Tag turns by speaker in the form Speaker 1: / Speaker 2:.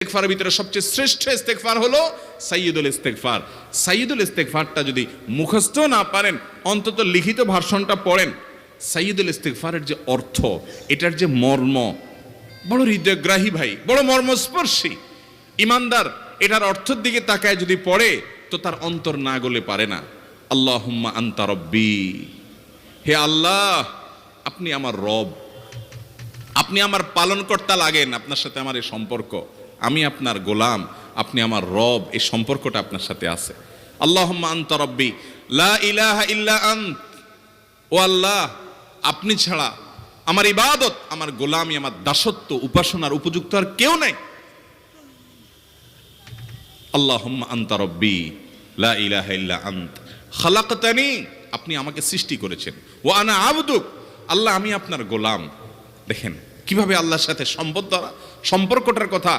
Speaker 1: ইস্তেগফারের ভিতরে সবচেয়ে শ্রেষ্ঠ ইস্তেগফার হলো সাইয়্যিদুল ইস্তেগফার। সাইয়্যিদুল ইস্তেগফারটা যদি মুখস্থ না পারেন, অন্তত লিখিত ভার্সনটা পড়েন। সাইয়্যিদুল ইস্তেগফারের যে অর্থ, এটার যে মর্ম, বড় হৃদয়গ্রাহী ভাই, বড় মর্মস্পর্শী। ইমানদার এটার অর্থের দিকে তাকায় যদি পড়ে, তো তার অন্তর না গলে পারে না। আল্লাহুম্মা আনতা রব্বি, হে আল্লাহ আপনি আমার রব, আপনি আমার পালনকর্তা লাগেন। আপনার সাথে আমার এই সম্পর্ক, আমি আপনার গোলাম, আপনি আমার রব, এই সম্পর্কটা আপনার সাথে আছে। আল্লাহুম্মা আনতা রব্বি লা ইলাহা ইল্লা আন্ত, ও আল্লাহ আপনি ছাড়া আমার ইবাদত, আমার গোলামি, আমার দাসত্ব, উপাসনার উপযুক্ত আর কেউ নাই। আল্লাহুম্মা আনতা রব্বি লা ইলাহা ইল্লা আন্ত খালাকতানি, আপনি আমাকে সৃষ্টি করেছেন। ওয়া আনা আবদুক, আল্লাহ আমি আপনার গোলাম। দেখেন কিভাবে আল্লাহর সাথে সম্পর্কটার কথা